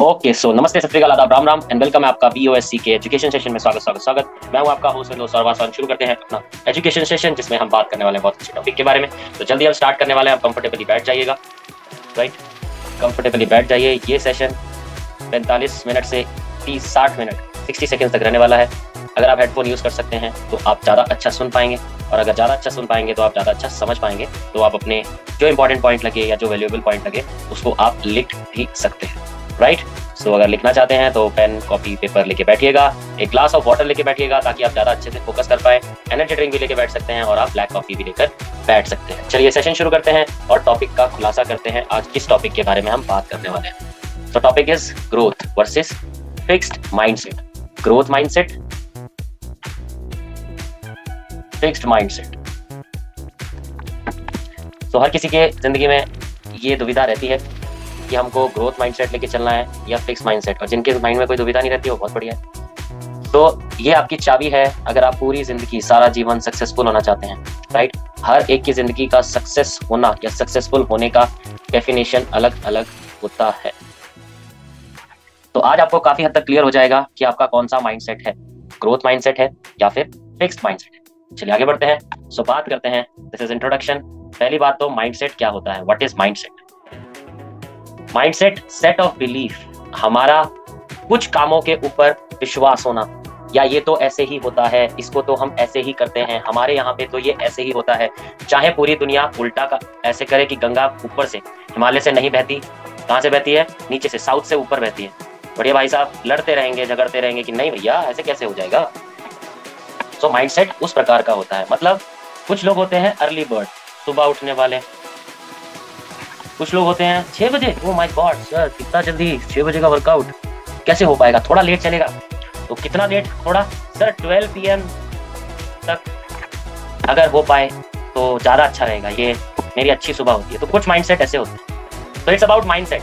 Okay so नमस्ते, सत श्री अकाल, आदाब, राम राम एंड वेलकम है आपका बीओएससी के एजुकेशन सेशन में। स्वागत। मैं हूं आपका होस्ट दोस्त और आसान। शुरू करते हैं अपना एजुकेशन सेशन, जिसमें हम बात करने वाले हैं बहुत अच्छे टॉपिक के बारे में। तो जल्दी हम स्टार्ट करने वाले हैं। आप कंफर्टेबली बैठ जाइएगा, राइट, कंफर्टेबली बैठ जाइए। ये सेशन 45 मिनट से 30-60 मिनट 60 सेकेंड तक रहने वाला है। अगर आप हेडफोन यूज़ कर सकते हैं तो आप ज़्यादा अच्छा सुन पाएंगे, और अगर ज़्यादा अच्छा सुन पाएंगे तो आप ज़्यादा अच्छा समझ पाएंगे। तो आप अपने जो इंपॉर्टेंट पॉइंट लगे या जो वैल्यूएबल पॉइंट लगे उसको आप लिख भी सकते हैं, राइट। सो अगर लिखना चाहते हैं तो पेन कॉपी पेपर लेके बैठिएगा, एक ग्लास ऑफ वाटर लेके बैठिएगा ताकि आप ज़्यादा अच्छे से फोकस कर पाए। एनर्जी ड्रिंक भी लेके बैठ सकते हैं और आप ब्लैक कॉफी भी लेकर बैठ सकते हैं। चलिए सेशन शुरू करते हैं और टॉपिक का खुलासा करते हैं। आज किस टॉपिक के बारे में हम बात करने वाले हैं? तो topic is growth versus fixed mindset. Growth mindset, fixed mindset. तो हर किसी के जिंदगी में ये दुविधा रहती है कि हमको ग्रोथ माइंडसेट लेके चलना है या फिक्स माइंडसेट। और जिनके माइंड में कोई दुविधा नहीं रहती वो बहुत बढ़िया है। तो ये आपकी चाबी है अगर आप पूरी जिंदगी, सारा जीवन सक्सेसफुल होना चाहते हैं, राइट। हर एक की जिंदगी का सक्सेस होना या सक्सेसफुल होने का डेफिनेशन अलग अलग होता है। तो आज आपको काफी हद तक क्लियर हो जाएगा कि आपका कौन सा माइंडसेट है, ग्रोथ माइंडसेट है या फिर फिक्स्ड माइंडसेट है। चलिए आगे बढ़ते हैं। सो बात करते हैं, दिस इज इंट्रोडक्शन। पहली बात तो माइंडसेट क्या होता है, what is mindset? Mindset set of belief, हमारा कुछ कामों के ऊपर विश्वास होना, या ये तो ऐसे ही होता है, इसको तो हम ऐसे ही करते हैं, हमारे यहाँ पे तो ये ऐसे ही होता है। चाहे पूरी दुनिया उल्टा का ऐसे करे कि गंगा ऊपर से, हिमालय से नहीं बहती, कहाँ से बहती है? नीचे से, साउथ से ऊपर बहती है। बढ़िया भाई साहब लड़ते रहेंगे, झगड़ते रहेंगे कि नहीं भैया ऐसे कैसे हो जाएगा। सो माइंडसेट उस प्रकार का होता है। मतलब कुछ लोग होते हैं अर्ली बर्ड, सुबह उठने वाले। कुछ लोग होते हैं 6 बजे, ओह माय गॉड सर कितना जल्दी 6 बजे का वर्कआउट कैसे हो पाएगा, थोड़ा लेट चलेगा। तो कितना लेट? थोड़ा सर 12 PM तक अगर हो पाए तो ज़्यादा अच्छा रहेगा, ये मेरी अच्छी सुबह होती है। तो कुछ माइंडसेट ऐसे होते हैं। तो इट्स अबाउट माइंडसेट।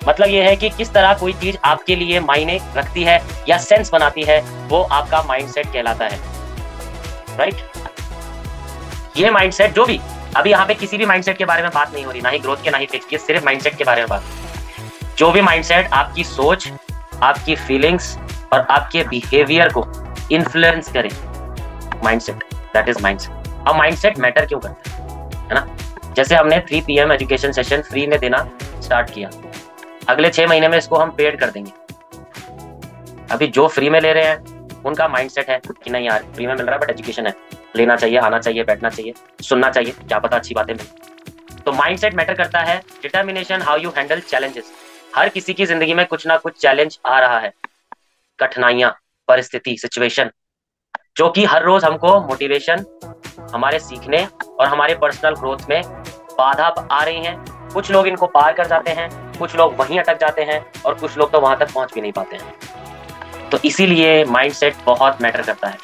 मतलब ये है कि किस तरह कोई चीज़ आपके लिए मायने रखती है या सेंस बनाती है, वो आपका माइंडसेट कहलाता है, राइट। ये माइंडसेट जो भी, अभी यहाँ पे किसी भी माइंडसेट के बारे में बात नहीं हो रही, ना ही ग्रोथ के ना ही फिक्स के, सिर्फ माइंडसेट के बारे में बात। जो भी माइंडसेट आपकी सोच, आपकी फीलिंग्स और आपके बिहेवियर को इन्फ्लुएंस करे, माइंडसेट, दैट इज माइंडसेट। अब माइंडसेट मैटर क्यों करता है ना? जैसे हमने 3 PM एजुकेशन सेशन फ्री में देना स्टार्ट किया, अगले 6 महीने में इसको हम पेड कर देंगे। अभी जो फ्री में ले रहे हैं उनका माइंडसेट है कि नहीं यार फ्री में मिल रहा है बट एजुकेशन है, लेना चाहिए, आना चाहिए, बैठना चाहिए, सुनना चाहिए, क्या पता अच्छी बातें मिले। तो माइंडसेट मैटर करता है। Determination, how you handle challenges. हर किसी की जिंदगी में कुछ ना कुछ चैलेंज आ रहा है, कठिनाइयां, परिस्थिति, सिचुएशन, जो कि हर रोज हमको मोटिवेशन, हमारे सीखने और हमारे पर्सनल ग्रोथ में बाधा आ रही हैं। कुछ लोग इनको पार कर जाते हैं, कुछ लोग वहीं अटक जाते हैं और कुछ लोग तो वहां तक पहुंच भी नहीं पाते हैं। तो इसीलिए माइंडसेट बहुत मैटर करता है।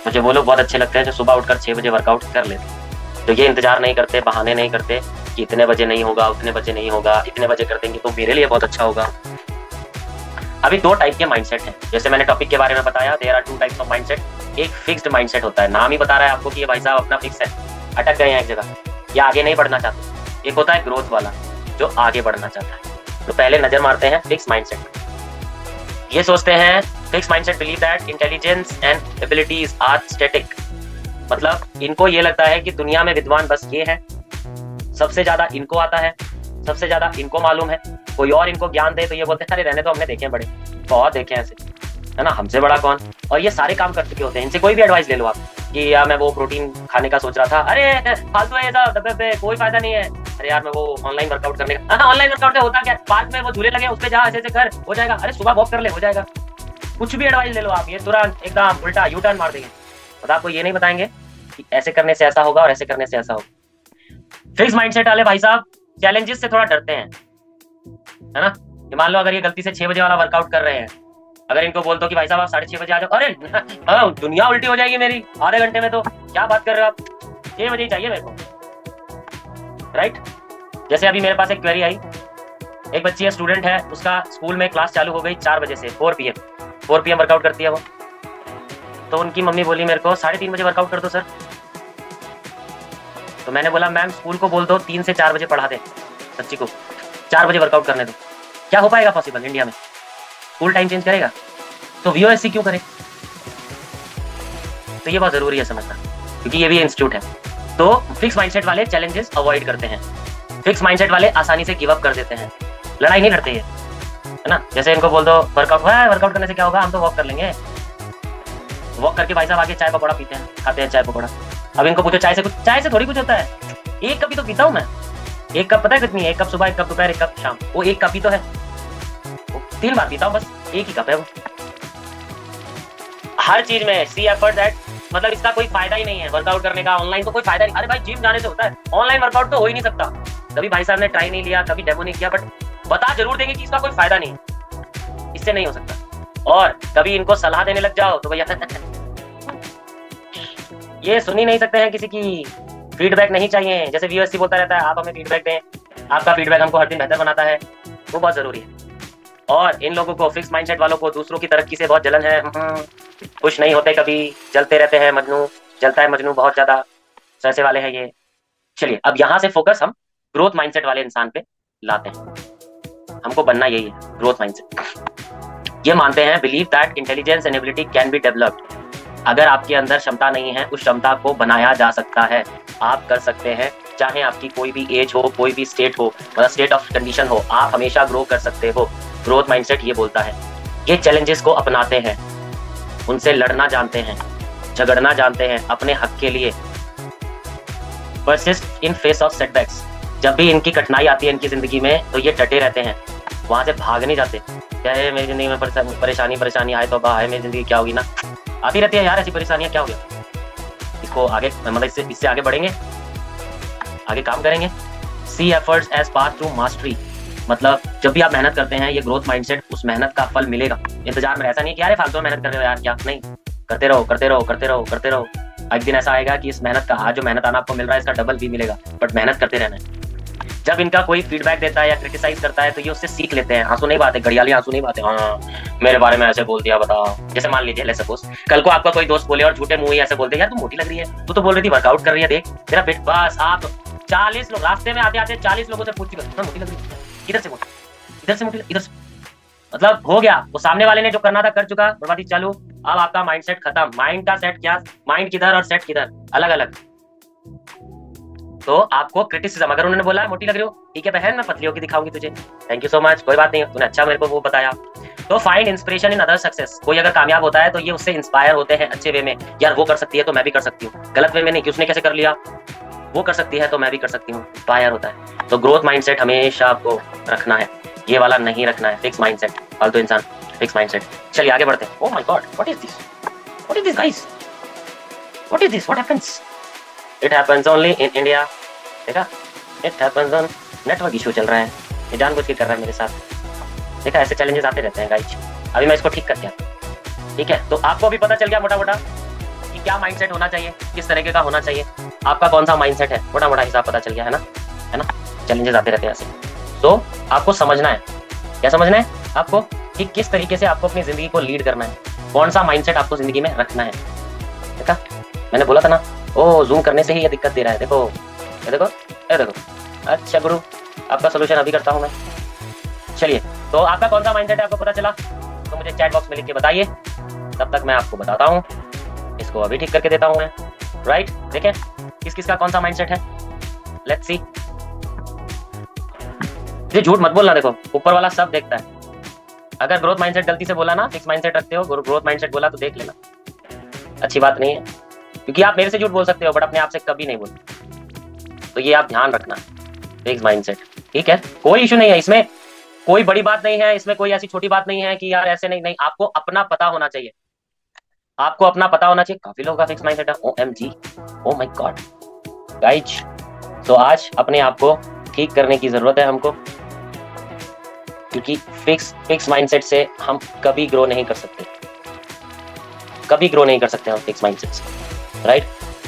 मुझे वो लोग बहुत अच्छे लगते हैं जो सुबह उठकर 6 बजे वर्कआउट कर लेते हैं, तो ये इंतजार नहीं करते, बहाने नहीं करते कि इतने बजे नहीं होगा, उतने बजे नहीं होगा, इतने बजे कर देंगे तो मेरे लिए बहुत अच्छा होगा। अभी 2 टाइप के माइंडसेट हैं, जैसे मैंने टॉपिक के बारे में बताया, there are 2 types of mindset. एक फिक्स्ड माइंडसेट होता है, नाम ही बता रहा है आपको कि ये भाई साहब अपना फिक्स है, अटक गए हैं एक जगह या आगे नहीं बढ़ना चाहते। एक होता है ग्रोथ वाला, जो आगे बढ़ना चाहता है। तो पहले नजर मारते हैं फिक्स माइंडसेट। ये सोचते हैं, fix mindset believe that intelligence and abilities are static. मतलब इनको ये लगता है कि दुनिया में विद्वान बस ये है, सबसे ज्यादा इनको आता है, सबसे ज्यादा इनको मालूम है। कोई और इनको ज्ञान दे तो ये बोलते हैं अरे रहने तो, हमने देखे हैं बड़े, बहुत देखे हैं ऐसे, है ना, हमसे बड़ा कौन। और ये सारे काम कर चुके होते हैं, इनसे कोई भी एडवाइस ले लो आप कि यार मैं वो प्रोटीन खाने का सोच रहा था, अरे फालतू है ये सब, डब्बे पे कोई फायदा नहीं है। अरे यार मैं वो ऑनलाइन वर्कआउट करने का, ऑनलाइन वर्कआउट में होता क्या, पार्क में वो झूले लगे उस पे जा, ऐसे ऐसे कर, हो जाएगा। अरे सुबह वॉक कर ले, हो जाएगा। कुछ भी एडवाइस ले लो आप, ये तुरंत एकदम उल्टा यू टर्न मार देंगे। और आपको ये नहीं बताएंगे कि ऐसे करने से ऐसा होगा और ऐसे करने से ऐसा होगा। फिक्स माइंडसेट वाले भाई साहब चैलेंजेस से थोड़ा डरते हैं, है ना। मान लो अगर ये गलती से 6 बजे वाला वर्कआउट कर रहे हैं, अगर इनको बोल दो कि भाई साहब आप 6:30 बजे आ जाओ, अरे दुनिया उल्टी हो जाएगी मेरी आधे घंटे में, तो क्या बात कर रहे हो आप, 6 बजे ही चाहिए मेरे को, राइट। जैसे अभी मेरे पास एक क्वेरी आई, एक बच्ची है, स्टूडेंट है, उसका स्कूल में क्लास चालू हो गई 4 बजे से 4 PM वर्कआउट करती है वो। तो उनकी मम्मी बोली मेरे को 3:30 बजे वर्कआउट कर दो सर। तो मैंने बोला मैम स्कूल को बोल दो 3 से 4 बजे पढ़ा दे बच्ची को, 4 बजे वर्कआउट करने दो। क्या हो पाएगा पॉसिबल इंडिया में? स्कूल टाइम चेंज करेगा तो वीओएससी क्यों करे? तो ये बहुत जरूरी है समझना, क्योंकि ये भी इंस्टीट्यूट है। तो फिक्स माइंडसेट वाले चैलेंजेस अवॉइड करते हैं, फिक्स माइंडसेट वाले आसानी से गिव अप कर देते हैं, लड़ाई नहीं लड़ते है ना। जैसे इनको बोल दो वर्कआउट करने से क्या होगा, हम तो वॉक कर लेंगे। वॉक करके भाई साहब आगे चाय पकौड़ा पीते हैं, खाते हैं चाय पकौड़ा। अब इनको पूछो चाय से थोड़ी कुछ होता है। एक कप ही तो पीता हूँ मैं। एक कप पता है कितनी है? एक कप सुबह, एक कप दोपहर, एक कप शाम। वो एक कप ही तो है, 3 बार पीता हूँ बस, एक ही कप है वो। हर चीज में सी एफर्ट दैट, मतलब इसका कोई फायदा ही नहीं है वर्कआउट करने का। ऑनलाइन तो कोई फायदा नहीं। अरे भाई जिम जाने से होता है, ऑनलाइन वर्कआउट तो हो ही नहीं सकता। कभी भाई साहब ने ट्राई नहीं लिया, कभी डेमो नहीं किया, बट बता जरूर देंगे कि इसका कोई फायदा नहीं है, इससे नहीं हो सकता। और कभी इनको सलाह देने लग जाओ तो भैया ये सुन ही नहीं सकते हैं, किसी की फीडबैक नहीं चाहिए। जैसे वीओएससी बोलता रहता है आप हमें फीडबैक दें, आपका फीडबैक हमको हर दिन बेहतर बनाता है, वो बहुत जरूरी है। और इन लोगों को, फिक्स माइंडसेट वालों को दूसरों की तरक्की से बहुत जलन है, खुश नहीं होते, कभी जलते रहते हैं। मजनू जलता है, मजनू बहुत ज्यादा, ऐसे वाले हैं ये। चलिए अब यहाँ से फोकस हम ग्रोथ माइंडसेट वाले इंसान पे लाते हैं। हमको बनना यही है, ग्रोथ माइंडसेट। ये मानते हैं, believe that intelligence and ability can be developed. अगर आपके अंदर क्षमता नहीं है, उस क्षमता को बनाया जा सकता है, आप कर सकते हैं। चाहे आपकी कोई भी एज हो, कोई भी स्टेट हो, मतलब स्टेट ऑफ कंडीशन हो, आप हमेशा ग्रो कर सकते हो। ग्रोथ माइंडसेट ये बोलता है। ये चैलेंजेस को अपनाते हैं, उनसे लड़ना जानते हैं, झगड़ना जानते हैं अपने हक के लिए। Persist in face of setbacks. जब भी इनकी कठिनाई आती है इनकी जिंदगी में, तो ये डटे रहते हैं, वहां से भाग नहीं जाते। क्या है मेरी जिंदगी में परेशानी आए तो है, मेरी जिंदगी क्या होगी ना, आती रहती है यार ऐसी परेशानियां, क्या हो गया, इसको आगे मतलब इससे आगे बढ़ेंगे, आगे काम करेंगे। See efforts as path to mastery. मतलब जब भी आप मेहनत करते हैं, ये ग्रोथ माइंडसेट, उस मेहनत का फल मिलेगा। इंतजार में ऐसा नहीं कि यार फालतू में मेहनत कर रहे हो यार, क्या नहीं, करते रहो करते रहो करते रहो करते रहो। एक दिन ऐसा आएगा कि इस मेहनत का, आज जो मेहनत आना आपको मिल रहा है, इसका डबल भी मिलेगा, बट मेहनत करते रहना है। जब इनका कोई फीडबैक देता है या क्रिटिसाइज करता है, तो ये उससे सीख लेते हैं। आंसू नहीं बात है, घड़ियाली आंसू नहीं बात है, हाँ मेरे बारे में ऐसे बोल दिया, बताओ। जैसे मान लीजिए लेट्स सपोज कल को आपका कोई दोस्त बोले और झूठे मुंह ही ऐसे बोलते, यार तू मोटी लग रही है, तू तो बोल रही थी वर्कआउट कर रही है, देख तेरा पेट। बस आप 40 लोग रास्ते में आते आते 40 लोगों से पूछ चुके, मोटी लग रही है, इधर से मोटी, इधर से मोटी, इधर से, मतलब हो गया वो सामने वाले ने जो करना था कर चुका, बर्बादी चालू। अब आपका माइंडसेट खत्म। माइंड का सेट क्या, माइंड किधर और सेट किधर, अलग अलग। तो आपको क्रिटिसिज्म, अगर उन्होंने बोला मोटी लग रही हो, ठीक है बहन मैं पतली होकर दिखाऊंगी तुझे, थैंक यू सो मच, कोई बात नहीं, तूने अच्छा मेरे को वो बताया। तो find inspiration in other success. कोई अगर कामयाब होता है तो ये उससे इंस्पायर होते हैं अच्छे वे में, यार वो कर सकती है तो मैं भी कर सकती हूँ। गलत वे में नहीं कि उसने कैसे कर लिया, वो कर सकती है तो मैं भी कर सकती हूँ, इंस्पायर होता है। तो ग्रोथ माइंडसेट हमेशा आपको रखना है, ये वाला नहीं रखना है, फिक्स माइंडसेट, फालतू इंसान, फिक्स माइंडसेट। चलिए आगे बढ़ते हैं। Oh my God, what is this, what is this guys, what is this, what happens, it happens only in India. देखा, it happens on, network issue चल रहा है, ये जानबूझ के कर रहा है मेरे साथ। देखा, ऐसे चैलेंजेस आते रहते हैं गाइस। अभी मैं इसको ठीक कर दिया, ठीक है। तो आपको अभी पता चल गया मोटा मोटा कि क्या माइंडसेट होना चाहिए, किस तरीके का होना चाहिए, आपका कौन सा माइंडसेट है, मोटा मोटा हिसाब पता चल गया है ना। चैलेंजेस आते रहते हैं ऐसे। तो आपको समझना है, क्या समझना है आपको, कि किस तरीके से आपको अपनी जिंदगी को लीड करना है, कौन सा माइंडसेट आपको जिंदगी में रखना है। देखा, मैंने बोला था ना, ओ जूम करने से ही ये दिक्कत दे रहा है। देखो ये देखो, ये देखो। अच्छा गुरु, आपका सोल्यूशन अभी करता हूँ मैं। चलिए, तो आपका कौन सा माइंडसेट है आपको पता चला तो मुझे चैट बॉक्स में लिख के बताइए, तब तक मैं आपको बताता हूँ। इसको अभी ठीक करके देता हूँ मैं, राइट। देखें किस किस का कौन सा माइंडसेट है, लेट्स सी। ये झूठ मत बोलना, देखो ऊपर वाला सब देखता है। अगर ग्रोथ माइंडसेट गलती से बोला ना, फिक्स माइंडसेट रखते हो, ग्रोथ माइंडसेट बोला तो देख लेना, अच्छी बात नहीं है। क्योंकि आप मेरे से झूठ बोल सकते हो बट अपने आप से कभी नहीं बोलते, तो ये आप ध्यान रखना, फिक्स माइंडसेट, ठीक है। कोई इशू नहीं है इसमें, कोई बड़ी बात नहीं है इसमें, कोई ऐसी छोटी बात नहीं है कि यार ऐसे नहीं, आपको अपना पता होना चाहिए, आपको अपना पता होना चाहिए। काफी लोगों का फिक्स माइंडसेट है, OMG, oh my God guys. तो आज अपने आप को ठीक करने की जरूरत है हमको, क्योंकि फिक्स माइंडसेट से हम कभी ग्रो नहीं कर सकते, कभी ग्रो नहीं कर सकते हम फिक्स माइंडसेट से, राइट।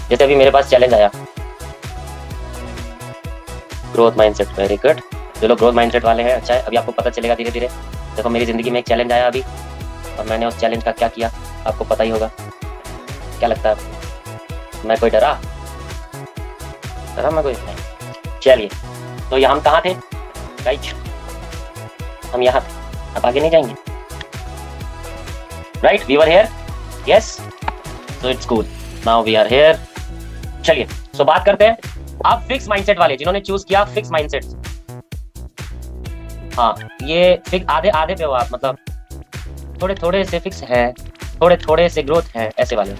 जैसे अभी मेरे पास चैलेंज आया, ग्रोथ माइंडसेट, वेरी गुड। जो लोग ग्रोथ माइंडसेट वाले हैं, अच्छा है, अभी आपको पता चलेगा धीरे धीरे। देखो मेरी जिंदगी में एक चैलेंज आया अभी, और मैंने उस चैलेंज का क्या किया आपको पता ही होगा। क्या लगता है आपको, मैं कोई डरा मैं कोई नहीं। चलिए, तो ये हम कहाँ थे गाइस, हम यहाँ थे, अब आगे नहीं जाएंगे, right? We were here, yes, so it's cool, now we are here. चलिए, सो बात करते हैं अब फिक्स माइंडसेट वाले, जिन्होंने चूज किया फिक्स माइंडसेट। हाँ, ये फिक्स आधे आधे पे हो आप, मतलब थोड़े थोड़े से फिक्स है, थोड़े थोड़े से ग्रोथ है, ऐसे वाले।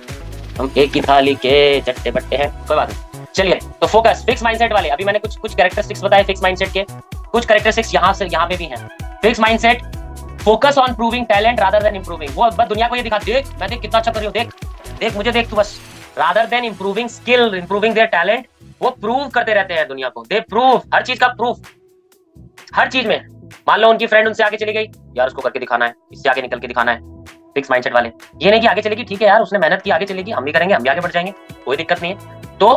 हम एक ही थाली के चट्टे बट्टे हैं, कोई बात नहीं। चलिए, तो फोकस फिक्स माइंडसेट वाले। अभी मैंने कुछ कैरेक्टरिस्टिक्स बताए फिक्स माइंडसेट के, कुछ कैरेक्टरिस्टिक्स यहाँ से यहाँ पे भी हैं। Fix mindset focus on proving talent rather than improving. वो बस दुनिया को ये दिखा, देख मैं देख कितना अच्छा कर रही हूँ, देख देख मुझे देख तू, बस rather than improving skill, improving their talent. वो प्रूव करते रहते हैं दुनिया को, दे प्रूव, हर चीज का प्रूफ, हर चीज में। मान लो उनकी फ्रेंड उनसे आगे चली गई, यार उसको करके दिखाना है, इससे आगे निकल के दिखाना है। फिक्स माइंडसेट वाले ये नहीं कि आगे चलेगी, ठीक है यार उसने मेहनत की, आगे चलेगी, हम भी करेंगे, हम भी आगे बढ़ जाएंगे, कोई दिक्कत नहीं है। तो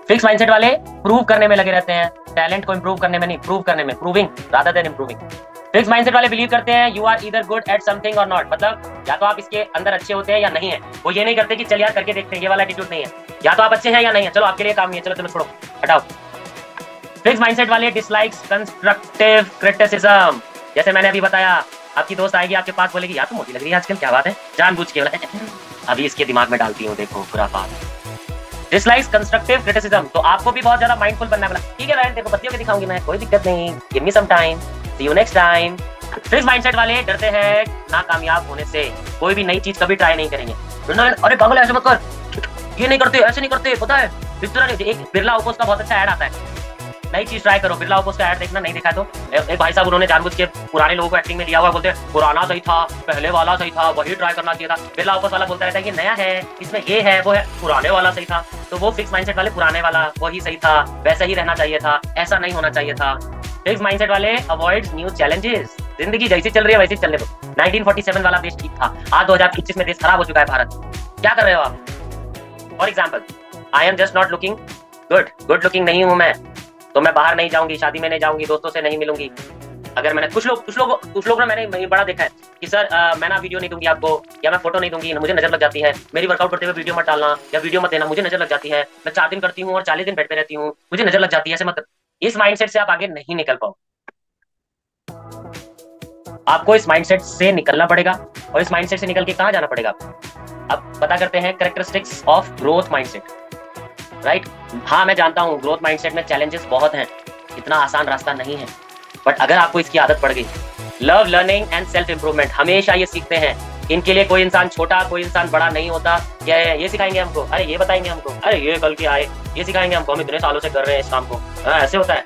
फिक्स माइंडसेट वाले प्रूव करने में लगे रहते हैं, टैलेंट को इंप्रूव करने में नहीं, प्रूव करने में, proving rather than improving. Fix mindset वाले बिलीव करते हैं you are either good at something और नॉट, मतलब या तो आप इसके अंदर अच्छे होते हैं या नहीं है। वो ये नहीं करते कि चल यार करके देखते हैं, ये वाला एटीट्यूड नहीं है, या तो आप अच्छे हैं या नहीं है, चलो आपके लिए काम नहीं है, चलो चलो छोड़ो हटाओ। फिक्स माइंडसेट वाले डिसलाइक्स कंस्ट्रक्टिव क्रिटिसिज्म। जैसे मैंने अभी बताया, आपकी दोस्त आएगी आपके पास, बोलेगी यार तुम मोटी लग रही है आजकल, क्या बात है, जानबूझ के अभी इसके दिमाग में डालती हूँ, देखो बुरा बात। डिसलाइक्स कंस्ट्रक्टिव क्रिटिसिज्म, तो आपको भी बहुत ज्यादा माइंडफुल बनना है, ठीक है बहन देखो बत्तियों के दिखाऊंगी मैं, कोई दिक्कत नहीं, give me some time, see you next time. Fix mindset वाले डरते हैं नाकामयाब होने से, कोई भी नई चीज कभी ट्राई नहीं करेंगे। अरे पागल ऐसे मत कर, ये नहीं करते, ऐसे नहीं करते, पता है इस तरह नहीं। एक बिरला ओप्पो का बहुत अच्छा ऐड आता है, नई चीज ट्राई करो, बिरला ओप्पो का ऐड देखना, नहीं देखा तो एक भाई साहब उन्होंने जानबूझ के पुराने लोगों को एक्टिंग में लिया हुआ, बोलते हैं पुराना सही था, पहले वाला सही था, वही ट्राई करना चाहिए था। बिरला ओप्पो वाला बोलता रहता है कि नया है, इसमें ये है वो है, पुराने वाला सही था। तो वो फिक्स माइंडसेट वाले पुराने वाला वही सही था, वैसा ही रहना चाहिए था, ऐसा नहीं होना चाहिए था। फिक्स माइंडसेट वाले अवॉइड्स न्यू चैलेंजेस, जिंदगी जैसी चल रही है वैसे चलने दो। 1947 वाला देश ठीक था, आज 2025 में देश खराब हो चुका है भारत, क्या कर रहे हो आप? For example, I am just not looking good looking नहीं हूं मैं, तो मैं बाहर नहीं जाऊंगी, शादी में नहीं जाऊंगी, दोस्तों से नहीं मिलूंगी। अगर मैंने कुछ लोग ना मैंने बड़ा देखा है कि सर मैं ना वीडियो नहीं दूंगी आपको, या मैं फोटो नहीं दूंगी, मुझे नजर लग जाती है, मेरी वर्कआउट करते हुए वीडियो मत डालना या वीडियो मत देना, मुझे नजर लग जाती है, मैं 4 दिन करती हूँ और 40 दिन बेड पे रहती हूँ, मुझे नजर लग जाती है, ऐसे मत। इस माइंडसेट से आप आगे नहीं निकल पाओ, आपको इस माइंडसेट से निकलना पड़ेगा। और इस माइंडसेट से निकल के कहां जाना पड़ेगा? अब पता करते हैं characteristics of growth mindset, right? हाँ मैं जानता हूँ ग्रोथ माइंडसेट में चैलेंजेस बहुत हैं, इतना आसान रास्ता नहीं है, बट अगर आपको इसकी आदत पड़ गई, love learning and self improvement, हमेशा ये सीखते हैं, इनके लिए कोई इंसान छोटा कोई इंसान बड़ा नहीं होता। क्या है ये सिखाएंगे हमको, अरे ये बताएंगे हमको, अरे ये कल के आए ये सिखाएंगे हमको, हम इतने सालों से कर रहे हैं इस काम को, ऐसे होता है।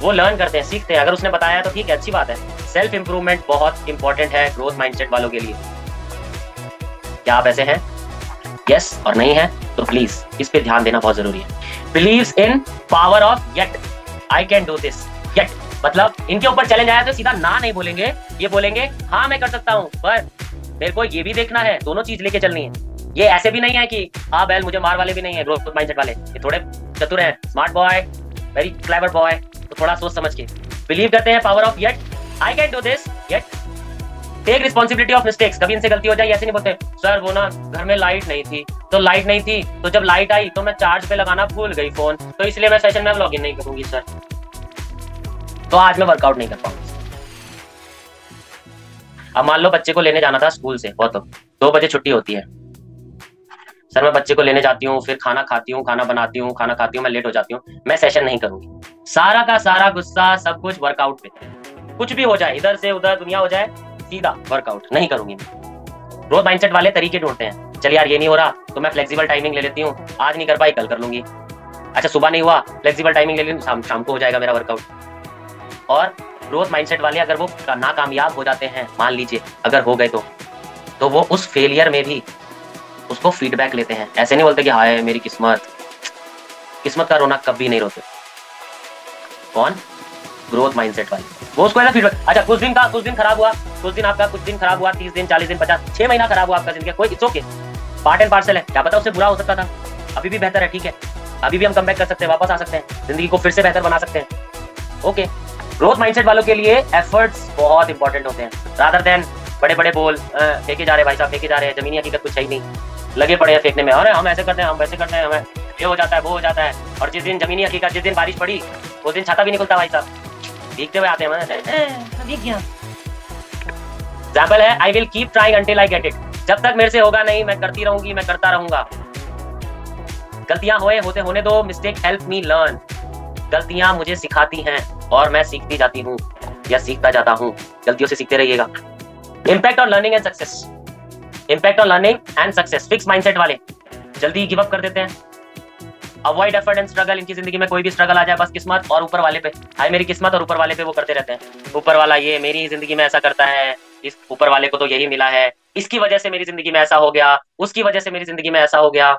वो लर्न करते हैं, सीखते हैं, अगर उसने बताया तो ठीक है, अच्छी बात है। सेल्फ इंप्रूवमेंट बहुत इंपॉर्टेंट है ग्रोथ माइंडसेट वालों के लिए। क्या आप ऐसे हैं? यस और नहीं है तो प्लीज इस पे ध्यान देना बहुत जरूरी है। Believes in power of yet, I can do this yet, मतलब इनके ऊपर चैलेंज आया तो सीधा ना नहीं बोलेंगे, ये बोलेंगे हाँ मैं कर सकता हूँ, पर मेरे को ये भी देखना है, दोनों चीज लेके चलनी है। ये ऐसे भी नहीं है कि हाँ बैल मुझे मार वाले भी नहीं है ग्रोथ माइंडसेट वाले, ये थोड़े चतुर हैं, smart boy, very clever boy, तो थोड़ा सोच समझ के बिलीव करते हैं power of yet, I can do this yet, take responsibility of mistakes, कभी इनसे गलती हो जाए ऐसे नहीं बोलते सर वो ना घर में लाइट नहीं थी, तो लाइट नहीं थी तो जब लाइट आई तो मैं चार्ज पे लगाना भूल गई फोन, तो इसलिए मैं सेशन में लॉगिन नहीं करूंगी सर, तो आज मैं वर्कआउट नहीं कर पाऊंगी। अब मान लो बच्चे को लेने जाना था स्कूल से, बहुत 2 बजे छुट्टी होती है, सर मैं बच्चे को लेने जाती हूँ, फिर खाना खाती हूँ, खाना बनाती हूँ, खाना खाती हूँ, मैं लेट हो जाती हूँ, मैं सेशन नहीं करूंगी। सारा का सारा गुस्सा सब कुछ वर्कआउट पे, कुछ भी हो जाए, इधर से उधर दुनिया हो जाए, सीधा वर्कआउट नहीं करूंगी मैं। ग्रोथ माइंडसेट वाले तरीके ढूंढते हैं, चल यार ये नहीं हो रहा तो मैं फ्लेक्सिबल टाइमिंग ले लेती हूँ, आज नहीं कर पाई कल कर लूंगी, अच्छा सुबह नहीं हुआ फ्लेक्सिबल टाइमिंग ले ली, शाम को हो जाएगा मेरा वर्कआउट। और ग्रोथ माइंडसेट वाले अगर वो नाकामयाब हो जाते हैं, मान लीजिए अगर हो गए तो वो उस फेलियर में भी उसको फीडबैक लेते हैं, ऐसे नहीं बोलते कि हाय मेरी किस्मत का रोना कभी नहीं रोते। कौन? ग्रोथ माइंडसेट वाले, वो उसको ऐसा फीडबैक, अच्छा कुछ दिन खराब हुआ, कुछ दिन खराब हुआ, 30 दिन 40 दिन 50 6 महीना खराब हुआ आपका जिंदगी, कोई it's okay, part and parcel है, क्या पता उससे बुरा हो सकता था, अभी भी बेहतर है, ठीक है, अभी भी हम कमबैक कर सकते हैं, वापस आ सकते हैं, जिंदगी को फिर से बेहतर बना सकते हैं। ओके, ग्रोथ माइंडसेट वालों के लिए एफर्ट्स बहुत इंपॉर्टेंट होते हैं, रादर देन बड़े बोल फेंके जा रहे भाई साहब, फेंके जा रहे हैं, जमीनी हकीकत कुछ है ही नहीं, लगे पड़े हैं फेंकने में, अरे हम ऐसे करते हैं हम वैसे करते हैं, हमें ये हो जाता है वो हो जाता है, और जिस दिन जमीनी हकीकत, जिस दिन बारिश पड़ी उस दिन छाता भी नहीं खुलता भाई साहब, भीगते हुए आते हैं, भीग गया एग्जाम्पल है I will keep trying until I get it. जब तक मेरे से होगा नहीं मैं करती रहूंगी, मैं करता रहूंगा। गलतियां होने दो, मिस्टेक हेल्प मी लर्न। गलतियां मुझे सिखाती हैं और मैं सीखती जाती हूँ या सीखता जाता हूँ। गलतियों से सीखते रहिएगा। Impact on learning and success, impact on learning and success. Fix mindset वाले जल्दी गिव अप कर देते हैं। अवॉइड एफर्ट एंड स्ट्रगल, इनकी जिंदगी में कोई भी स्ट्रगल आ जाए बस किस्मत और ऊपर वाले पे, हाय मेरी किस्मत और ऊपर वाले पे वो करते रहते हैं। ऊपर वाला ये मेरी जिंदगी में ऐसा करता है, इस ऊपर वाले को तो यही मिला है, इसकी वजह से मेरी जिंदगी में ऐसा हो गया, उसकी वजह से मेरी जिंदगी में ऐसा हो गया।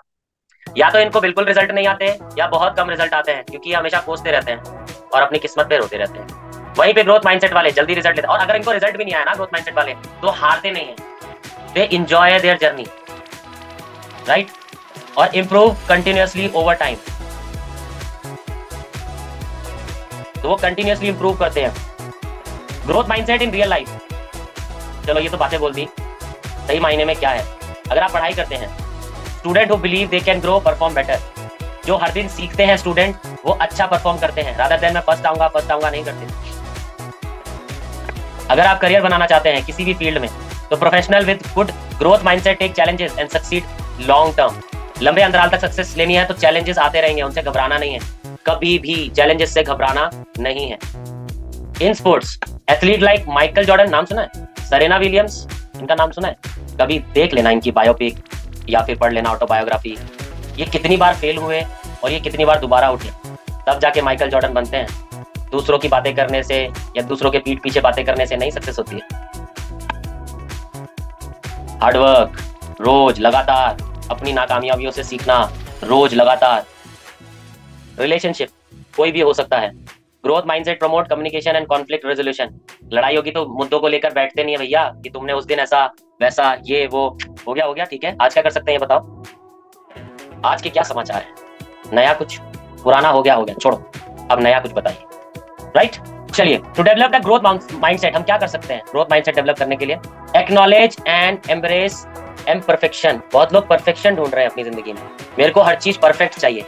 या तो इनको बिल्कुल रिजल्ट नहीं आते या बहुत कम रिजल्ट आते हैं, क्योंकि ये हमेशा कोसते रहते हैं और अपनी किस्मत पे रोते रहते हैं। वहीं पे ग्रोथ माइंडसेट वाले जल्दी रिजल्ट लेते हैं, और अगर इनको रिजल्ट भी नहीं आया ना ग्रोथ माइंडसेट वाले, तो हारते नहीं है, they enjoy their journey, right, और इंप्रूव कंटिन्यूअसली ओवर टाइम। तो वो कंटिन्यूअसली इंप्रूव करते हैं। Growth mindset in real life, चलो ये तो बातें बोल दी, सही मायने में क्या है? अगर आप पढ़ाई करते हैं, student who believe they can grow perform better, जो हर दिन सीखते हैं स्टूडेंट वो अच्छा परफॉर्म करते हैं, रादर देन मैं फर्स्ट आऊंगा नहीं करते। अगर आप करियर बनाना चाहते हैं किसी भी फील्ड में, तो professional with good growth mindset take challenges and succeed long term. लंबे अंतराल तक सक्सेस लेनी है तो चैलेंजेस आते रहेंगे, उनसे घबराना नहीं है, कभी भी चैलेंजेस से घबराना नहीं है। In sports athlete like Michael Jordan, नाम सुना है? सरेना विलियम्स, इनका नाम सुना है? कभी देख लेना इनकी बायोपिक या फिर पढ़ लेना ऑटोबायोग्राफी। ये कितनी बार फेल हुए और ये कितनी बार दोबारा उठे, तब जाके माइकल जॉर्डन बनते हैं। दूसरों की बातें करने से या दूसरों के पीठ पीछे बातें करने से नहीं सक्सेस होती है। हार्डवर्क, रोज लगातार अपनी नाकामयाबियों से सीखना, रोज लगातार। रिलेशनशिप कोई भी हो सकता है। Growth mindset promote communication and conflict resolution. लड़ाई होगी तो मुद्दों को लेकर बैठते नहीं है भैया कि तुमने उस दिन ऐसा वैसा ये वो, हो गया ठीक है, आज क्या कर सकते हैं ये बताओ? आज के क्या समाचार है? नया कुछ? पुराना हो गया छोड़ो, अब नया कुछ बताइए, राइट? चलिए, to develop the growth mindset हम क्या कर सकते हैं ग्रोथ माइंडसेट डेवलप करने के लिए? Acknowledge and embrace imperfection. बहुत लोग परफेक्शन ढूंढ रहे हैं अपनी जिंदगी में, मेरे को हर चीज परफेक्ट चाहिए,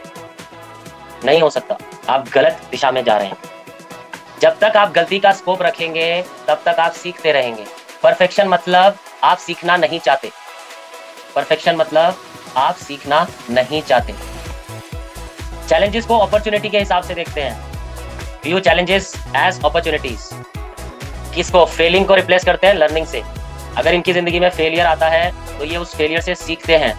नहीं हो सकता, आप गलत दिशा में जा रहे हैं। जब तक आप गलती का स्कोप रखेंगे तब तक आप सीखते रहेंगे। परफेक्शन मतलब आप सीखना नहीं चाहते, परफेक्शन मतलब आप सीखना नहीं चाहते। चैलेंजेस को अपॉर्चुनिटी के हिसाब से देखते हैं, व्यू चैलेंजेस एज अपॉर्चुनिटीज। किसको? फेलिंग को रिप्लेस करते हैं लर्निंग से। अगर इनकी जिंदगी में फेलियर आता है तो ये उस फेलियर से सीखते हैं।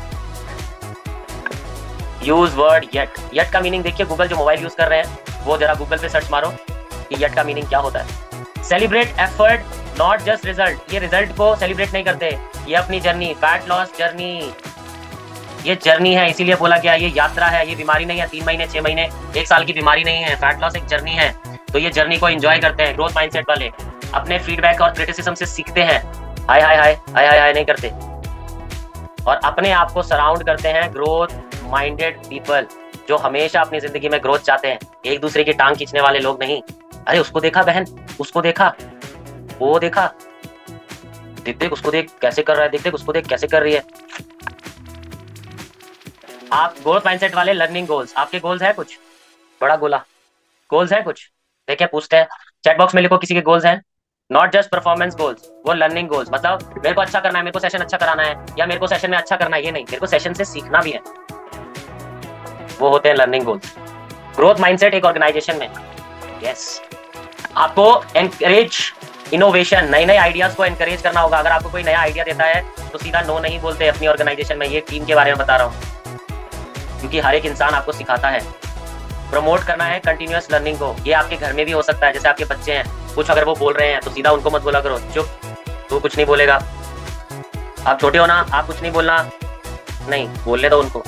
Use word yet. येट का मीनिंग देखिए, गूगल जो मोबाइल यूज कर रहे हैं वो जरा गूगल पे सर्च मारो कि येट का मीनिंग क्या होता है। Celebrate effort not just result. ये रिजल्ट को सेलिब्रेट नहीं करते, ये अपनी जर्नी, फैट लॉस जर्नी, ये जर्नी है, इसीलिए बोला गया ये यात्रा है, ये बीमारी नहीं है, 3 महीने 6 महीने 1 साल की बीमारी नहीं है। फैट लॉस एक जर्नी है, तो ये जर्नी को एंजॉय करते हैं। ग्रोथ माइंडसेट वाले अपने फीडबैक और क्रिटिसिज्म से सीखते हैं, हाय हाय हाय हाय हाय हाय नहीं करते, और अपने आप को सराउंड करते हैं ग्रोथ माइंडेड पीपल, जो हमेशा अपनी जिंदगी में ग्रोथ चाहते हैं, एक दूसरे की टांग खींचने वाले लोग नहीं। अरे उसको देखा बहन, उसको देखा, वो देखा, देख उसको देख कैसे कर रहा है, देख उसको देख कैसे कर रही है। आप ग्रोथ माइंडसेट वाले लर्निंग गोल्स, आपके गोल्स है कुछ? बड़ा गोला गोल्स है कुछ? देखिए पूछते हैं, चैट बॉक्स में लिखो किसी के गोल्स हैं। नॉट जस्ट परफॉर्मेंस गोल्स, वो लर्निंग गोल्स, मतलब मेरे को अच्छा करना है, मेरे को सेशन अच्छा कराना है, या मेरे को सेशन में अच्छा करना है, ये नहीं, मेरे को सेशन से सीखना भी है, वो होते हैं लर्निंग गोल्स। ग्रोथ माइंडसेट एक ऑर्गेनाइजेशन में, यस, आपको एनकरेज इनोवेशन, नए नए आइडियाज को एनकरेज करना होगा। अगर आपको कोई नया आइडिया देता है तो सीधा नो नहीं बोलते अपनी ऑर्गेनाइजेशन में। ये टीम के बारे में बता रहा हूँ, क्योंकि हर एक इंसान आपको सिखाता है। प्रमोट करना है कंटिन्यूअस लर्निंग को, ये आपके घर में भी हो सकता है। जैसे आपके बच्चे हैं, कुछ अगर वो बोल रहे हैं तो सीधा उनको मत बोला करो, चुप, तू कुछ नहीं बोलेगा, आप छोटे हो ना, आप कुछ नहीं बोलना, नहीं, बोलने दो उनको,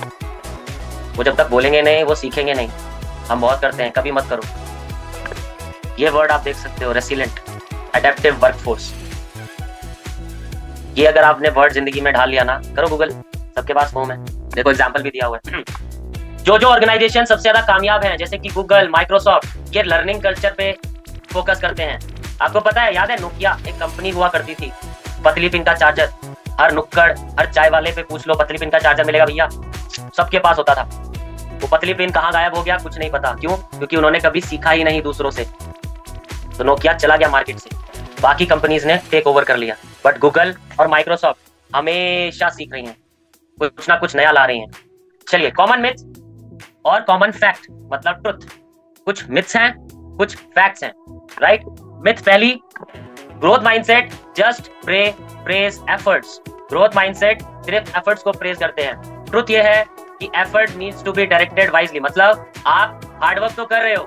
वो जब तक बोलेंगे नहीं वो सीखेंगे नहीं। हम बहुत करते हैं, कभी मत करो। ये वर्ड आप देख सकते हो, रेसिलेंट, एडेप्टिव वर्कफोर्स, ये अगर आपने वर्ड जिंदगी में ढाल लिया ना, करो गूगल, सबके पास फॉर्म है, देखो एग्जाम्पल भी दिया हुआ है। जो ऑर्गेनाइजेशन सबसे ज्यादा कामयाब हैं, जैसे कि गूगल, माइक्रोसॉफ्ट, ये लर्निंग कल्चर पे फोकस करते हैं। आपको पता है, याद है नोकिया एक कंपनी हुआ करती थी, पतली पिन का चार्जर, हर नुक्कड़ हर चाय वाले पे पूछ लो पतली पिन का चार्जर मिलेगा भैया, सबके पास होता था। वो पतली पिन कहाँ गायब हो गया कुछ नहीं पता, क्यों? क्योंकि उन्होंने कभी सीखा ही नहीं दूसरों से। तो नोकिया चला गया मार्केट से, बाकी कंपनीज ने टेक ओवर कर लिया। बट गूगल और माइक्रोसॉफ्ट हमेशा सीख रही हैं, कुछ ना कुछ नया ला रही हैं। चलिए, कॉमन मिथ और कॉमन फैक्ट मतलब ट्रुथ। कुछ मिथ्स हैं, कुछ फैक्ट्स हैं, राइट। मिथ पहली, growth mindset just praise efforts. Growth mindset सिर्फ एफर्ट्स को प्रेज करते हैं। ट्रुथ ये है कि effort needs to be directed wisely, मतलब आप हार्डवर्क तो कर रहे हो,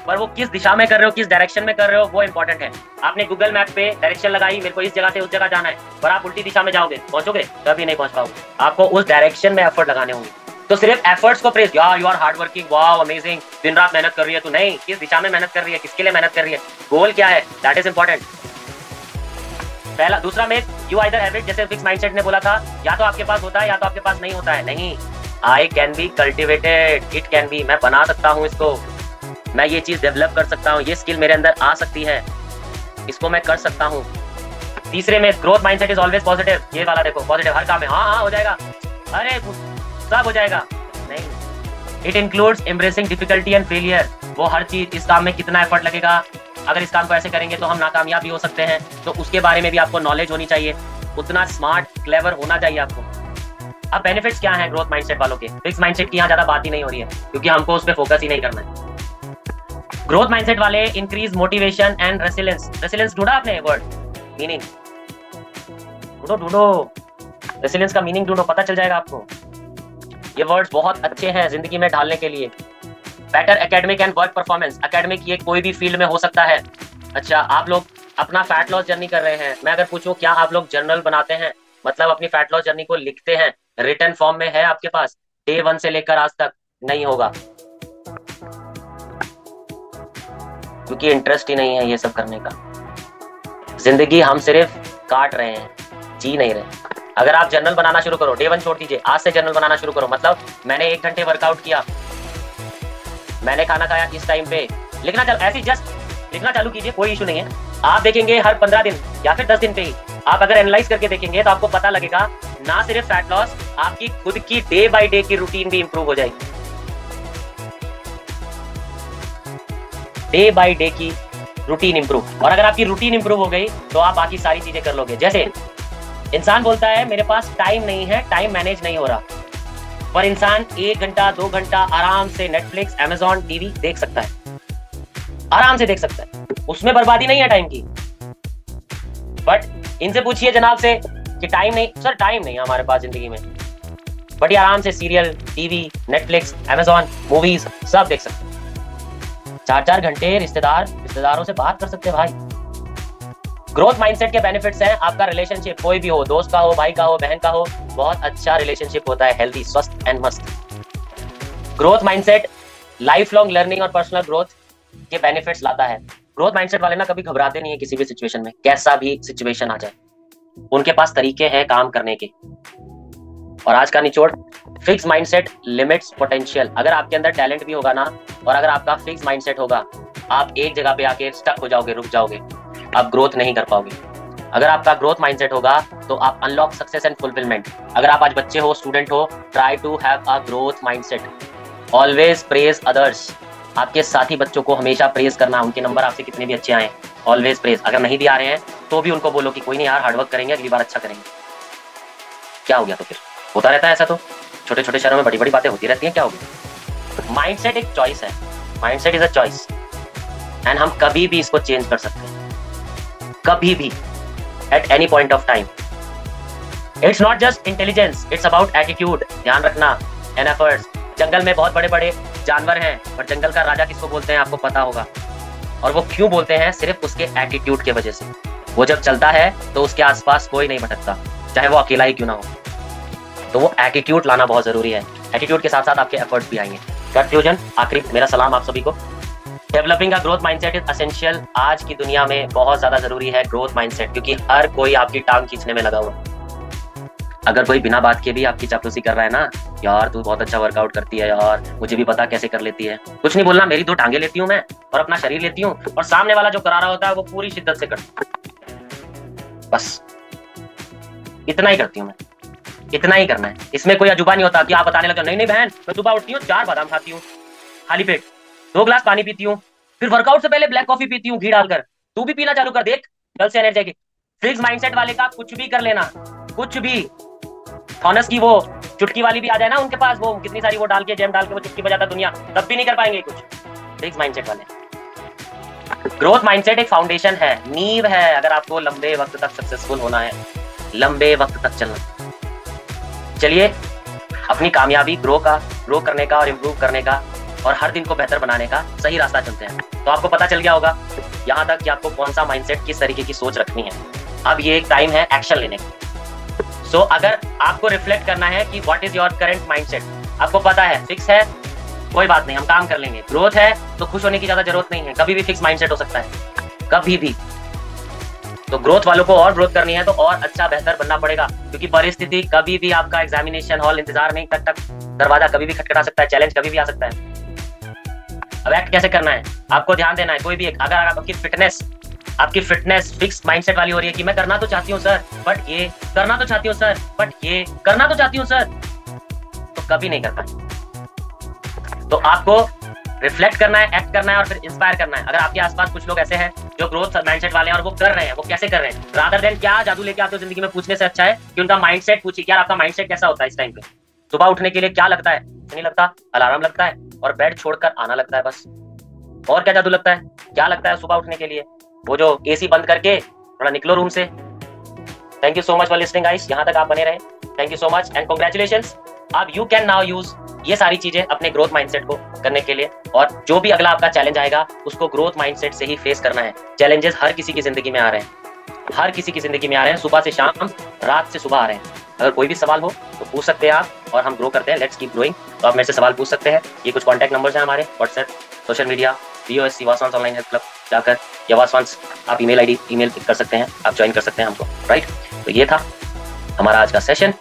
पर वो किस दिशा में कर रहे हो, किस डायरेक्शन में कर रहे हो, वो इंपॉर्टेंट है। आपने गूगल मैप पे डायरेक्शन लगाई, मेरे को इस जगह से उस जगह जाना है, पर आप उल्टी दिशा में जाओगे, पहुंचोगे? कभी नहीं पहुंच पाओगे। आपको उस डायरेक्शन में एफर्ट लगाने होंगे। तो सिर्फ एफर्ट्स को प्रेज, यार you are hard working, wow amazing, दिन रात मेहनत कर रही है, तो नहीं, किस दिशा में मेहनत कर रही है, किसके लिए मेहनत कर रही है, गोल क्या है, दैट इज इंपॉर्टेंट। पहला। दूसरा में, यू आइदर हैव इट, जैसे फिक्स माइंडसेट ने बोला था, या तो आपके पास होता है या तो आपके पास नहीं होता है। नहीं, I can be cultivated, it can be, मैं बना सकता हूँ इसको, मैं ये चीज डेवलप कर सकता हूँ, ये स्किल मेरे अंदर आ सकती है, इसको मैं कर सकता हूँ। तीसरे में, growth mindset is always positive. ये वाला देखो, पॉजिटिव हर काम में, हाँ हाँ हो जाएगा, अरे सब हो जाएगा, नहीं। It includes embracing difficulty and failure. वो हर चीज, इस काम में कितना एफर्ट लगेगा, अगर इस काम को ऐसे करेंगे तो हम नाकामयाब भी हो सकते हैं, तो उसके बारे में भी आपको नॉलेज होनी चाहिए, उतना स्मार्ट क्लेवर होना चाहिए आपको। अब बेनिफिट्स क्या हैं ग्रोथ माइंडसेट वालों के? फिक्स माइंडसेट की यहाँ ज्यादा बात ही नहीं हो रही है, क्योंकि हमको उस पर फोकस ही नहीं करना है। ग्रोथ माइंडसेट वाले increase motivation and resilience. Resilience ढूंढा आपने वर्ड, मीनिंग ढूंढो, रेसिलियंस का मीनिंग ढूंढो, पता चल जाएगा आपको। ये वर्ड्स बहुत अच्छे हैं जिंदगी में ढालने के लिए। Better academic and work performance. Academic ये कोई भी फील्ड में हो सकता है। अच्छा, आप लोग अपना फैट लॉस जर्नी कर रहे हैं, मैं अगर पूछूं क्या आप लोग जर्नल बनाते हैं, मतलब अपनी फैट लॉस जर्नी को लिखते हैं, रिटन फॉर्म में है आपके पास? डे 1 से लेकर आज तक नहीं होगा, क्योंकि इंटरेस्ट ही नहीं है ये सब करने का। जिंदगी हम सिर्फ काट रहे हैं, जी नहीं रहे। अगर आप जर्नल बनाना शुरू करो, डे 1 छोड़ दीजिए, आज से जर्नल बनाना शुरू करो, मतलब मैंने 1 घंटे वर्कआउट किया, मैंने खाना खाया इस टाइम पे, लिखना ऐसे जस्ट लिखना चालू कीजिए, कोई इशू नहीं है। आप देखेंगे हर 15 दिन या फिर 10 दिन पे ही आप अगर एनालाइज करके देखेंगे तो आपको पता लगेगा, ना सिर्फ फैट लॉस, आपकी खुद की डे बाय डे की रूटीन भी इंप्रूव हो जाएगी। डे बाय डे की रूटीन इंप्रूव, और अगर आपकी रूटीन इंप्रूव हो गई तो आप बाकी सारी चीजें कर लोगे। जैसे इंसान बोलता है मेरे पास टाइम नहीं है, टाइम मैनेज नहीं हो रहा, पर इंसान 1 घंटा 2 घंटा आराम से नेटफ्लिक्स, अमेज़न टीवी देख सकता है, आराम से देख सकता है, उसमें बर्बादी नहीं है टाइम की। बट इनसे पूछिए जनाब से कि टाइम नहीं सर, टाइम नहीं है हमारे पास जिंदगी में, बट ये आराम से serial, TV, Netflix, Amazon, movies सब देख सकते हैं। 4-4 घंटे रिश्तेदारों से बात कर सकते हैं भाई। ग्रोथ माइंडसेट के बेनिफिट्स हैं, आपका रिलेशनशिप कोई भी हो, दोस्त का हो, भाई का हो, बहन का हो, बहुत अच्छा रिलेशनशिप होता है, हेल्दी, स्वस्थ एंड मस्त। Growth mindset life long learning और पर्सनल ग्रोथ के बेनिफिट्स लाता है। ग्रोथ माइंडसेट वाले ना कभी घबराते नहीं है किसी भी सिचुएशन में, कैसा भी सिचुएशन आ जाए, उनके पास तरीके हैं काम करने के। और आज का निचोड़, फिक्स माइंडसेट लिमिट्स पोटेंशियल। अगर आपके अंदर टैलेंट भी होगा ना, और अगर आपका फिक्स माइंडसेट होगा, आप एक जगह पे आके स्टक हो जाओगे, रुक जाओगे, आप ग्रोथ नहीं कर पाओगे। अगर आपका ग्रोथ माइंडसेट होगा तो आप अनलॉक सक्सेस एंड फुलफिलमेंट। अगर आप आज बच्चे हो, स्टूडेंट हो, try to have a growth mindset. Always praise others. आपके साथी बच्चों को हमेशा प्रेज करना, उनके नंबर आपसे कितने भी अच्छे आए, ऑलवेज प्रेज। अगर नहीं भी आ रहे हैं तो भी उनको बोलो कि कोई नहीं यार, हार्डवर्क करेंगे, अगली बार अच्छा करेंगे। क्या हो गया? तो फिर होता रहता है ऐसा, तो छोटे छोटे शहरों में बड़ी बड़ी बातें होती रहती हैं, क्या हो गया? माइंडसेट एक चॉइस है, mindset is a choice, and हम कभी भी इसको चेंज कर सकते हैं, कभी भी, at any point of time. It's not just intelligence, it's about attitude. ध्यान रखना, एंड एफर्ट्स। जंगल में बहुत बड़े बड़े जानवर हैं, पर जंगल का राजा किसको बोलते हैं आपको पता होगा, और वो क्यों बोलते हैं? सिर्फ उसके एटीट्यूड के वजह से। वो जब चलता है तो उसके आसपास कोई नहीं भटकता, चाहे वो अकेला ही क्यों ना हो। तो वो एटीट्यूड लाना बहुत जरूरी है, एटीट्यूड के साथ साथ आपके एफर्ट्स भी आएंगे। कंक्लूजन, आखिरी मेरा सलाम आप सभी को। Developing a growth mindset is essential. आज की दुनिया में बहुत ज्यादा जरूरी है ग्रोथ माइंडसेट, क्योंकि हर कोई आपकी टांग खींचने में लगा हुआ। अगर कोई बिना बात के भी आपकी चापलूसी कर रहा है ना, यार तू बहुत अच्छा वर्कआउट करती है यार, मुझे भी पता कैसे कर लेती है, कुछ नहीं बोलना, मेरी 2 टांगे लेती हूँ मैं और अपना शरीर लेती हूँ, और सामने वाला जो करा रहा होता है वो पूरी शिद्दत से करता है। बस इतना ही करती हूँ मैं, इतना ही करना है। इसमें कोई अजूबा नहीं होता कि आप बताने लगे नहीं नहीं बहन, मैं सुबह उठती हूँ 4 बादाम खाती हूँ खाली पेट, 2 गिलास पानी पीती हूँ, फिर वर्कआउट से पहले ब्लैक कॉफी पीती हूँ घी डालकर, तू भी पीना चालू कर देख, कल से एनर्जी आएगी। फिक्स माइंडसेट वाले का कुछ भी कर लेना, कुछ भी। थॉनस की वो चुटकी वाली भी आ जाए ना उनके पास, वो कितनी सारी वो डाल के, जेम डाल के वो चुटकी बजाता दुनिया, तब भी नहीं कर पाएंगे कुछ फिक्स माइंडसेट वाले। ग्रोथ माइंडसेट एक फाउंडेशन है, नींव है, अगर आपको लंबे वक्त तक सक्सेसफुल होना है, लंबे वक्त तक चलना। चलिए अपनी कामयाबी ग्रो करने का और इम्प्रूव करने का और हर दिन को बेहतर बनाने का सही रास्ता चलते हैं। तो आपको पता चल गया होगा यहाँ तक कि आपको कौन सा माइंडसेट, किस तरीके की सोच रखनी है। अब ये एक टाइम है एक्शन लेने का। सो अगर आपको रिफ्लेक्ट करना है कि what is your current mindset, आपको पता है फिक्स है, कोई बात नहीं, हम काम कर लेंगे। ग्रोथ है तो खुश होने की ज्यादा जरूरत नहीं है, कभी भी फिक्स माइंडसेट हो सकता है, कभी भी। तो ग्रोथ वालों को और ग्रोथ करनी है तो और अच्छा बेहतर बनना पड़ेगा, क्योंकि परिस्थिति कभी भी, आपका एग्जामिनेशन हॉल इंतजार नहीं, टक टक दरवाजा कभी भी खटखटा सकता है, चैलेंज कभी भी आ सकता है। अब एक्ट कैसे करना है, आपको ध्यान देना है। कोई भी एक, अगर आपकी फिटनेस फिक्स माइंडसेट वाली हो रही है कि मैं करना तो चाहती हूँ सर बट ये, करना तो चाहती हूँ सर बट ये, करना तो चाहती हूँ सर, तो कभी नहीं कर पाएंगे। तो आपको रिफ्लेक्ट करना है, एक्ट करना है और फिर इंस्पायर करना है। अगर आपके आसपास कुछ लोग ऐसे हैं जो ग्रोथ माइंडसेट वाले हैं और वो कर रहे हैं, वो कैसे कर रहे हैं, रादर देन क्या जादू लेके आते हो जिंदगी में पूछने से अच्छा है कि उनका माइंडसेट पूछिए, क्या आपका माइंडसेट कैसा होता है इस टाइम पे। सुबह उठने के लिए क्या लगता है, नहीं लगता, अलार्म लगता है और बेड छोड़कर आना लगता है बस। और क्या जादू लगता है, क्या लगता है सुबह उठने के लिए, वो जो एसी बंद करके थोड़ा निकलो रूम से। Thank you so much for listening guys, यहाँ तक आप बने रहे, thank you so much and congratulations. अब यू कैन नाउ यूज ये सारी चीजें अपने ग्रोथ माइंडसेट को करने के लिए, और जो भी अगला आपका चैलेंज आएगा उसको ग्रोथ माइंडसेट से ही फेस करना है। चैलेंजेस हर किसी की जिंदगी में आ रहे हैं, हर किसी की जिंदगी में आ रहे हैं, सुबह से शाम, रात से सुबह आ रहे हैं। अगर कोई भी सवाल हो तो पूछ सकते हैं आप, और हम ग्रो करते हैं, लेट्स कीप ग्रोइंग। तो आप मेरे से सवाल पूछ सकते हैं। ये कुछ कॉन्टैक्ट नंबर्स हैं हमारे, WhatsApp, social media, VOS Vasvansh online health club जाकर, या वासवांश आप ईमेल आईडी ईमेल कर सकते हैं, आप ज्वाइन कर सकते हैं हमको, राइट। तो ये था हमारा आज का सेशन।